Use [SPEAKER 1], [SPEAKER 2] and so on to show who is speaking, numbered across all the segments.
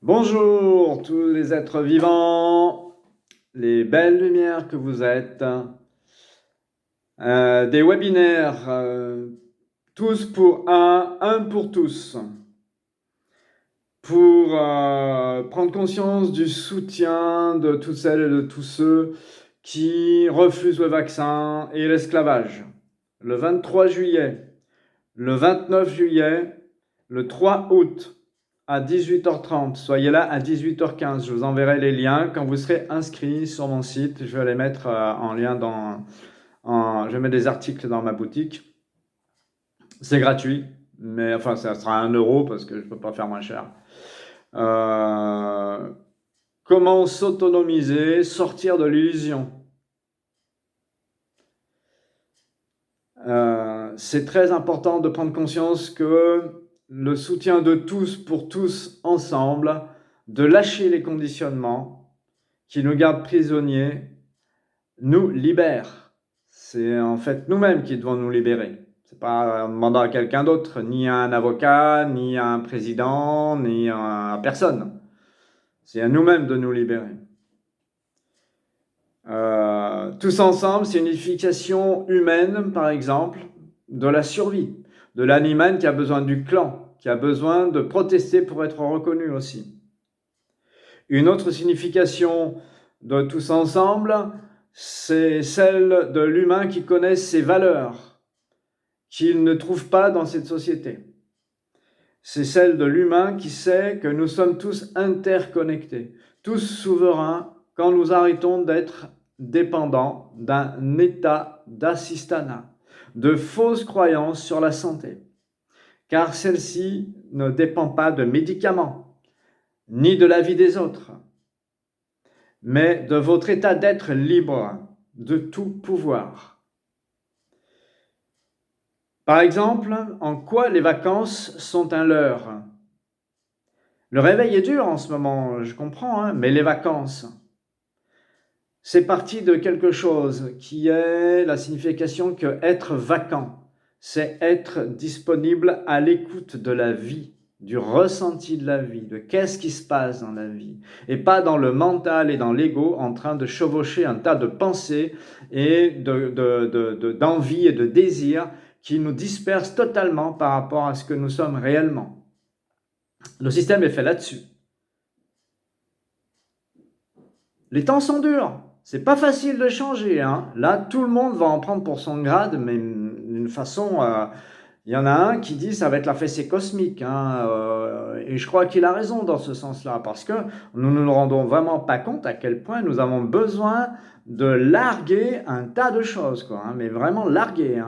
[SPEAKER 1] Bonjour tous les êtres vivants, les belles lumières que vous êtes, des webinaires, tous pour un pour tous, pour prendre conscience du soutien de toutes celles et de tous ceux qui refusent le vaccin et l'esclavage. Le 23 juillet, le 29 juillet, le 3 août, à 18h30. Soyez là à 18h15. Je vous enverrai les liens quand vous serez inscrits sur mon site. Je vais les mettre en lien je mets des articles dans ma boutique. C'est gratuit, mais enfin, ça sera 1 € parce que je ne peux pas faire moins cher. Comment s'autonomiser, sortir de l'illusion. C'est très important de prendre conscience que le soutien de tous pour tous ensemble, de lâcher les conditionnements qui nous gardent prisonniers, nous libère. C'est en fait nous-mêmes qui devons nous libérer. C'est pas en demandant à quelqu'un d'autre, ni à un avocat, ni à un président, ni à personne. C'est à nous-mêmes de nous libérer. Tous ensemble, c'est une unification humaine, par exemple, de la survie, de l'animal qui a besoin du clan, qui a besoin de protester pour être reconnu aussi. Une autre signification de tous ensemble, c'est celle de l'humain qui connaît ses valeurs, qu'il ne trouve pas dans cette société. C'est celle de l'humain qui sait que nous sommes tous interconnectés, tous souverains quand nous arrêtons d'être dépendants d'un état d'assistanat, de fausses croyances sur la santé, car celle-ci ne dépend pas de médicaments, ni de la vie des autres, mais de votre état d'être libre de tout pouvoir. Par exemple, en quoi les vacances sont un leurre? Le réveil est dur en ce moment, je comprends, mais les vacances, c'est parti de quelque chose qui est la signification que être vacant, c'est être disponible à l'écoute de la vie, du ressenti de la vie, de qu'est-ce qui se passe dans la vie, et pas dans le mental et dans l'ego en train de chevaucher un tas de pensées et d'envie et de désirs qui nous dispersent totalement par rapport à ce que nous sommes réellement. Le système est fait là-dessus. Les temps sont durs, c'est pas facile de changer. Là, tout le monde va en prendre pour son grade, mais d'une façon... il y en a un qui dit ça va être la fessée cosmique, et je crois qu'il a raison dans ce sens-là, parce que nous ne nous rendons vraiment pas compte à quel point nous avons besoin de larguer un tas de choses, mais vraiment larguer.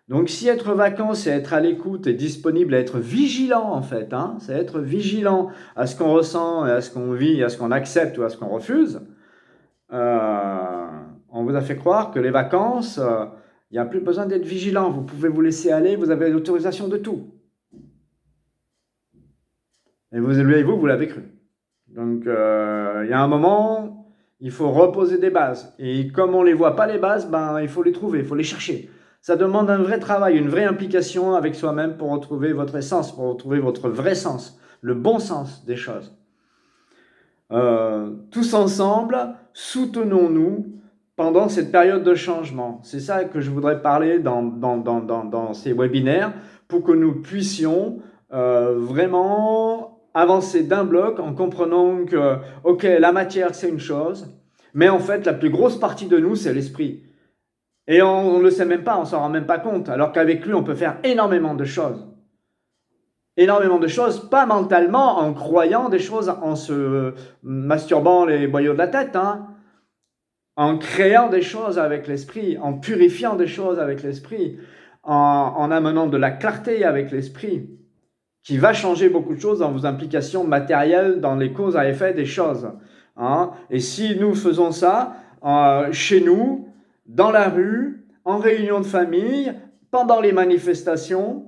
[SPEAKER 1] Donc si être vacant, c'est être à l'écoute et disponible, être vigilant en fait, c'est être vigilant à ce qu'on ressent, à ce qu'on vit, à ce qu'on accepte ou à ce qu'on refuse. On vous a fait croire que les vacances, il n'y a plus besoin d'être vigilant, vous pouvez vous laisser aller, vous avez l'autorisation de tout. Et vous l'avez cru. Donc il y a un moment, il faut reposer des bases. Et comme on ne les voit pas les bases, il faut les trouver, il faut les chercher. Ça demande un vrai travail, une vraie implication avec soi-même pour retrouver votre essence, pour retrouver votre vrai sens, le bon sens des choses. Tous ensemble, soutenons-nous pendant cette période de changement. C'est ça que je voudrais parler dans ces webinaires pour que nous puissions vraiment avancer d'un bloc en comprenant que, ok, la matière c'est une chose, mais en fait la plus grosse partie de nous c'est l'esprit. Et on ne le sait même pas, on s'en rend même pas compte, alors qu'avec lui on peut faire énormément de choses. Énormément de choses, pas mentalement, en croyant des choses, en se masturbant les boyaux de la tête, en créant des choses avec l'esprit, en purifiant des choses avec l'esprit, en amenant de la clarté avec l'esprit, qui va changer beaucoup de choses dans vos implications matérielles, dans les causes à effet des choses. Et si nous faisons ça, chez nous, dans la rue, en réunion de famille, pendant les manifestations,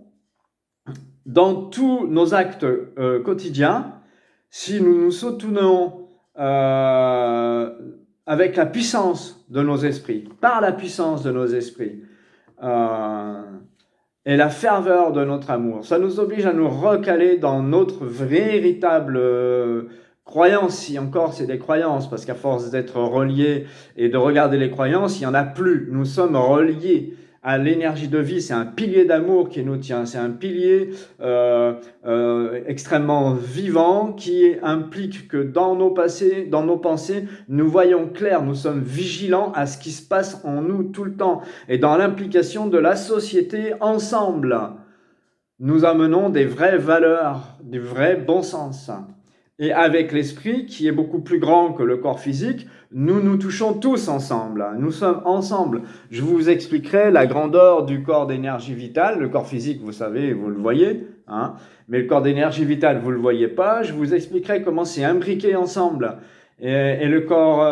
[SPEAKER 1] dans tous nos actes quotidiens, si nous nous soutenons avec la puissance de nos esprits, par la puissance de nos esprits, et la ferveur de notre amour. Ça nous oblige à nous recaler dans notre véritable croyance, si encore c'est des croyances, parce qu'à force d'être reliés et de regarder les croyances, il n'y en a plus. Nous sommes reliés à l'énergie de vie, c'est un pilier d'amour qui nous tient, c'est un pilier extrêmement vivant qui implique que dans nos pensées, nous voyons clair, nous sommes vigilants à ce qui se passe en nous tout le temps. Et dans l'implication de la société ensemble, nous amenons des vraies valeurs, du vrai bon sens. Et avec l'esprit, qui est beaucoup plus grand que le corps physique, nous nous touchons tous ensemble. Nous sommes ensemble. Je vous expliquerai la grandeur du corps d'énergie vitale. Le corps physique, vous savez, vous le voyez, hein, mais le corps d'énergie vitale, vous ne le voyez pas. Je vous expliquerai comment c'est imbriqué ensemble. Et le corps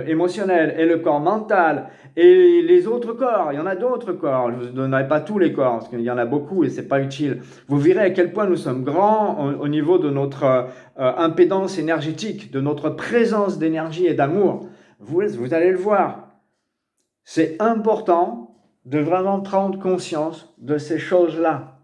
[SPEAKER 1] émotionnel, et le corps mental, et les autres corps. Il y en a d'autres corps. Je ne vous donnerai pas tous les corps, parce qu'il y en a beaucoup et ce n'est pas utile. Vous verrez à quel point nous sommes grands au niveau de notre impédance énergétique, de notre présence d'énergie et d'amour. Vous allez le voir. C'est important de vraiment prendre conscience de ces choses-là.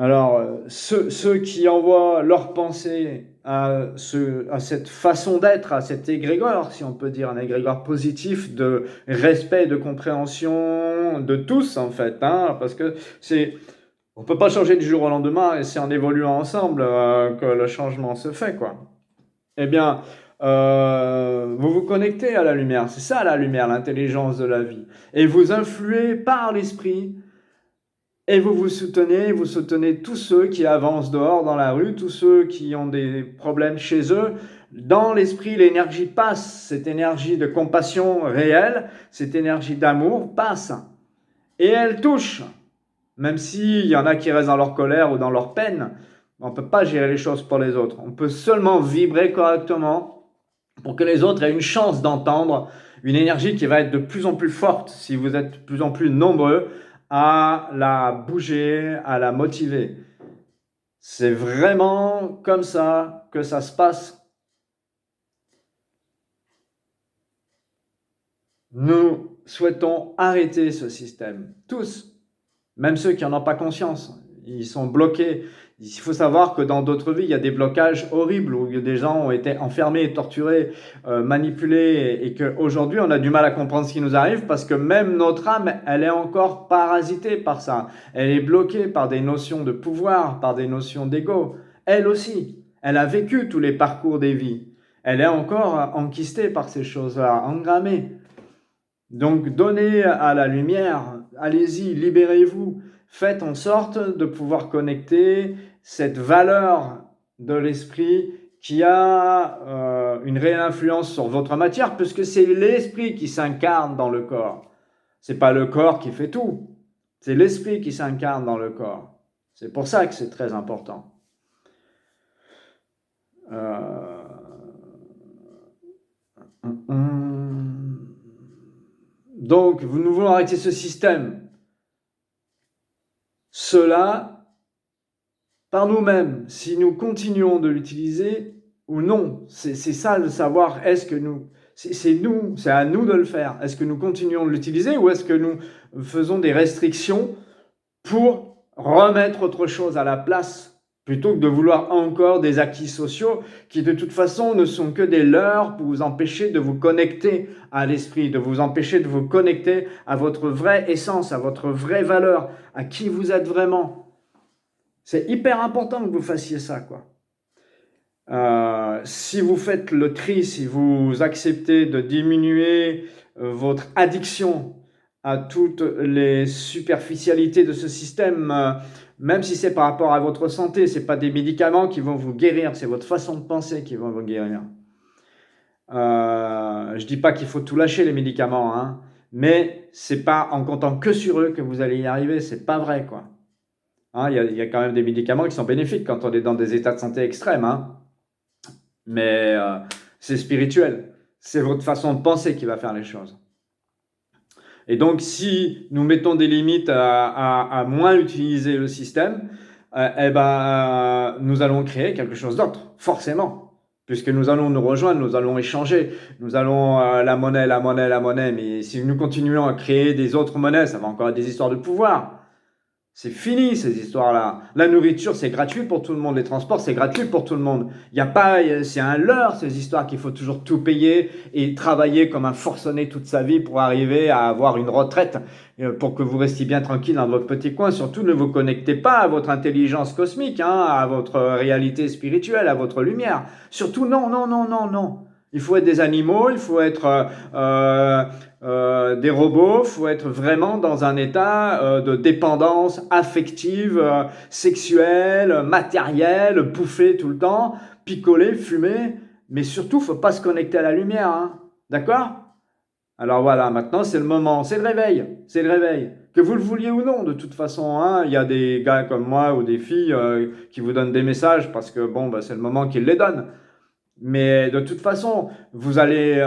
[SPEAKER 1] Alors, ceux qui envoient leurs pensées à cette façon d'être, à cet égrégore, si on peut dire, un égrégore positif de respect, de compréhension de tous, en fait, hein, parce que on peut pas changer du jour au lendemain, et c'est en évoluant ensemble que le changement se fait, quoi. Eh bien, vous vous connectez à la lumière, c'est ça la lumière, l'intelligence de la vie, et vous influez par l'esprit. Et vous soutenez tous ceux qui avancent dehors dans la rue, tous ceux qui ont des problèmes chez eux. Dans l'esprit, l'énergie passe, cette énergie de compassion réelle, cette énergie d'amour passe. Et elle touche, même s'il y en a qui restent dans leur colère ou dans leur peine. On ne peut pas gérer les choses pour les autres. On peut seulement vibrer correctement pour que les autres aient une chance d'entendre une énergie qui va être de plus en plus forte si vous êtes de plus en plus nombreux à la bouger, à la motiver. C'est vraiment comme ça que ça se passe. Nous souhaitons arrêter ce système, tous, même ceux qui n'en ont pas conscience. Ils sont bloqués. Il faut savoir que dans d'autres vies, il y a des blocages horribles où des gens ont été enfermés, torturés, manipulés, et qu'aujourd'hui, on a du mal à comprendre ce qui nous arrive parce que même notre âme, elle est encore parasitée par ça. Elle est bloquée par des notions de pouvoir, par des notions d'ego. Elle aussi, elle a vécu tous les parcours des vies. Elle est encore enquistée par ces choses-là, engrammée. Donc, donnez à la lumière, allez-y, libérez-vous. Faites en sorte de pouvoir connecter cette valeur de l'esprit qui a une réelle influence sur votre matière, puisque c'est l'esprit qui s'incarne dans le corps. C'est pas le corps qui fait tout, c'est l'esprit qui s'incarne dans le corps. C'est pour ça que c'est très important. Donc, nous voulons arrêter ce système. Cela, par nous-mêmes, si nous continuons de l'utiliser ou non. C'est ça le savoir. Est-ce que c'est à nous de le faire. Est-ce que nous continuons de l'utiliser ou est-ce que nous faisons des restrictions pour remettre autre chose à la place plutôt que de vouloir encore des acquis sociaux qui de toute façon ne sont que des leurres pour vous empêcher de vous connecter à l'esprit, de vous empêcher de vous connecter à votre vraie essence, à votre vraie valeur, à qui vous êtes vraiment. C'est hyper important que vous fassiez ça, quoi. Si vous faites le tri, si vous acceptez de diminuer votre addiction à toutes les superficialités de ce système, même si c'est par rapport à votre santé, c'est pas des médicaments qui vont vous guérir, c'est votre façon de penser qui va vous guérir. Je dis pas qu'il faut tout lâcher les médicaments, hein, mais c'est pas en comptant que sur eux que vous allez y arriver, c'est pas vrai, quoi. Hein, il y a quand même des médicaments qui sont bénéfiques quand on est dans des états de santé extrêmes, hein. Mais c'est spirituel. C'est votre façon de penser qui va faire les choses. Et donc, si nous mettons des limites à moins utiliser le système, nous allons créer quelque chose d'autre, forcément. puisque nous allons nous rejoindre, nous allons échanger, nous allons la monnaie, mais si nous continuons à créer des autres monnaies, ça va encore être des histoires de pouvoir. C'est fini ces histoires-là. La nourriture, c'est gratuit pour tout le monde. Les transports, c'est gratuit pour tout le monde. Il y a pas, c'est un leurre ces histoires qu'il faut toujours tout payer et travailler comme un forcené toute sa vie pour arriver à avoir une retraite, pour que vous restiez bien tranquille dans votre petit coin. Surtout, ne vous connectez pas à votre intelligence cosmique, hein, à votre réalité spirituelle, à votre lumière. Surtout, non, non, non, non, non. Il faut être des animaux, il faut être des robots, il faut être vraiment dans un état de dépendance affective, sexuelle, matérielle, bouffer tout le temps, picoler, fumer, mais surtout, il ne faut pas se connecter à la lumière, hein. D'accord? Alors voilà, maintenant c'est le moment, c'est le réveil, c'est le réveil. Que vous le vouliez ou non, de toute façon, hein, il y a des gars comme moi ou des filles qui vous donnent des messages parce que bon, bah, c'est le moment qu'ils les donnent. Mais de toute façon, vous allez,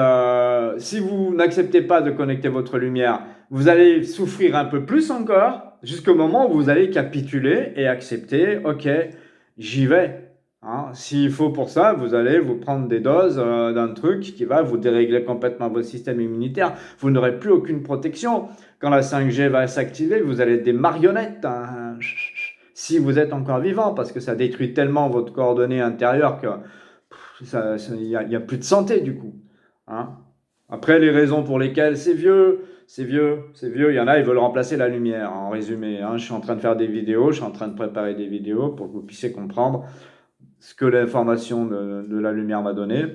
[SPEAKER 1] si vous n'acceptez pas de connecter votre lumière, vous allez souffrir un peu plus encore, jusqu'au moment où vous allez capituler et accepter, ok, j'y vais. Hein. S'il faut pour ça, vous allez vous prendre des doses d'un truc qui va vous dérégler complètement votre système immunitaire. Vous n'aurez plus aucune protection. Quand la 5G va s'activer, vous allez être des marionnettes. Hein. Si vous êtes encore vivant, parce que ça détruit tellement votre coordonnée intérieure que il y a plus de santé du coup. Hein. Après, les raisons pour lesquelles c'est vieux, c'est vieux, c'est vieux, il y en a, ils veulent remplacer la lumière, en résumé. Hein. Je suis en train de faire des vidéos, je suis en train de préparer des vidéos pour que vous puissiez comprendre ce que l'information de la lumière m'a donné,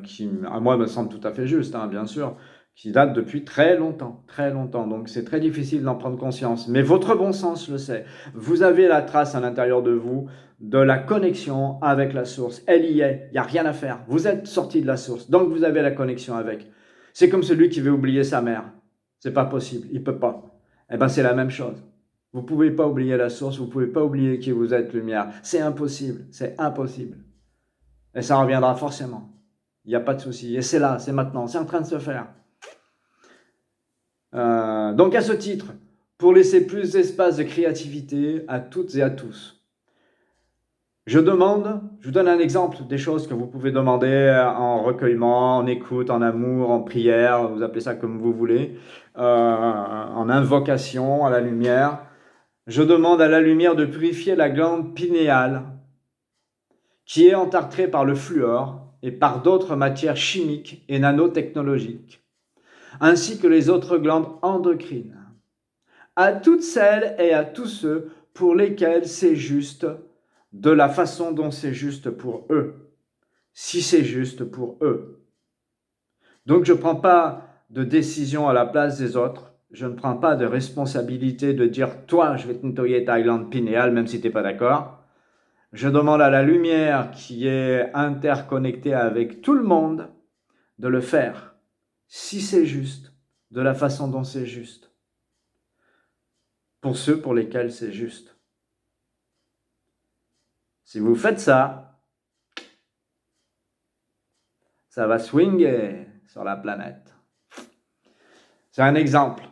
[SPEAKER 1] qui, à moi, me semble tout à fait juste, hein, bien sûr, qui date depuis très longtemps, très longtemps. Donc, c'est très difficile d'en prendre conscience. Mais votre bon sens le sait. Vous avez la trace à l'intérieur de vous de la connexion avec la source. Elle y est, il n'y a rien à faire. Vous êtes sorti de la source, donc vous avez la connexion avec. C'est comme celui qui veut oublier sa mère. C'est pas possible, il peut pas. Eh ben, c'est la même chose. Vous pouvez pas oublier la source, vous pouvez pas oublier qui vous êtes, lumière. C'est impossible, c'est impossible. Et ça reviendra forcément. Il n'y a pas de souci. Et c'est là, c'est maintenant, c'est en train de se faire. Donc à ce titre, pour laisser plus d'espace de créativité à toutes et à tous, je vous donne un exemple des choses que vous pouvez demander en recueillement, en écoute, en amour, en prière, vous appelez ça comme vous voulez, en invocation à la lumière. Je demande à la lumière de purifier la glande pinéale qui est entartrée par le fluor et par d'autres matières chimiques et nanotechnologiques, ainsi que les autres glandes endocrines, à toutes celles et à tous ceux pour lesquels c'est juste, de la façon dont c'est juste pour eux, si c'est juste pour eux. Donc je ne prends pas de décision à la place des autres, je ne prends pas de responsabilité de dire « toi, je vais te nettoyer ta glande pinéale, même si tu n'es pas d'accord ». Je demande à la lumière qui est interconnectée avec tout le monde de le faire, si c'est juste, de la façon dont c'est juste, pour ceux pour lesquels c'est juste. Si vous faites ça, ça va swinger sur la planète. C'est un exemple.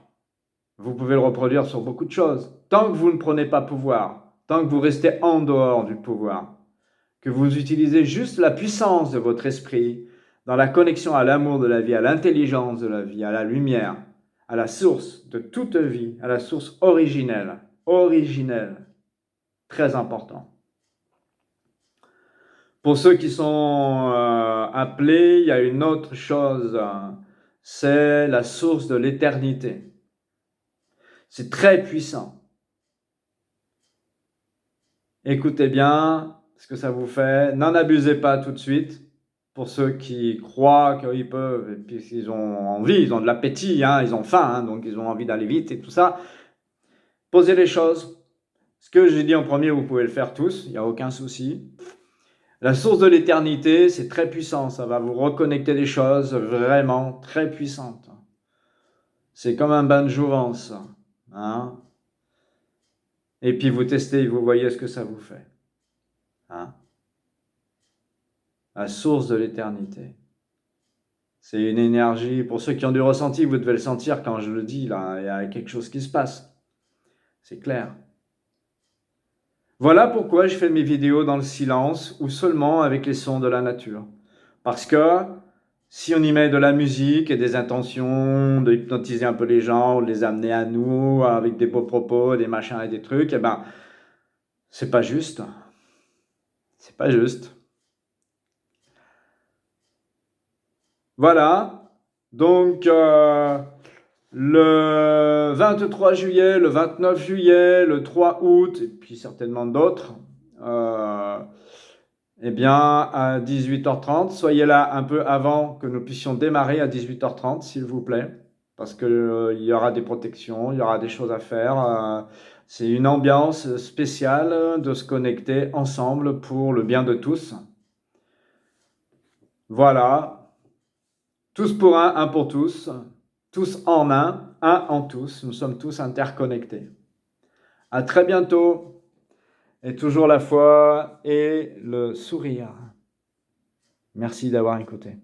[SPEAKER 1] Vous pouvez le reproduire sur beaucoup de choses. Tant que vous ne prenez pas pouvoir, tant que vous restez en dehors du pouvoir, que vous utilisez juste la puissance de votre esprit dans la connexion à l'amour de la vie, à l'intelligence de la vie, à la lumière, à la source de toute vie, à la source originelle, très important. Pour ceux qui sont appelés, il y a une autre chose, c'est la source de l'éternité. C'est très puissant. Écoutez bien ce que ça vous fait. N'en abusez pas tout de suite. Pour ceux qui croient qu'ils peuvent, et puis ils ont envie, ils ont de l'appétit, hein, ils ont faim, hein, donc ils ont envie d'aller vite et tout ça. Posez les choses. Ce que j'ai dit en premier, vous pouvez le faire tous, il n'y a aucun souci. La source de l'éternité, c'est très puissant, ça va vous reconnecter des choses vraiment très puissantes. C'est comme un bain de jouvence. Hein? Et puis vous testez, vous voyez ce que ça vous fait. Hein? La source de l'éternité. C'est une énergie, pour ceux qui ont du ressenti, vous devez le sentir quand je le dis, là, il y a quelque chose qui se passe. C'est clair. Voilà pourquoi je fais mes vidéos dans le silence ou seulement avec les sons de la nature. Parce que si on y met de la musique et des intentions de hypnotiser un peu les gens, ou de les amener à nous avec des beaux propos, des machins et des trucs, eh ben, c'est pas juste. C'est pas juste. Voilà. Donc, le 23 juillet, le 29 juillet, le 3 août, et puis certainement d'autres, euh, eh bien, à 18h30, soyez là un peu avant que nous puissions démarrer à 18h30, s'il vous plaît, parce que, il y aura des protections, il y aura des choses à faire. C'est une ambiance spéciale de se connecter ensemble pour le bien de tous. Voilà, tous pour un pour tous en un en tous. Nous sommes tous interconnectés. À très bientôt, et toujours la foi et le sourire. Merci d'avoir écouté.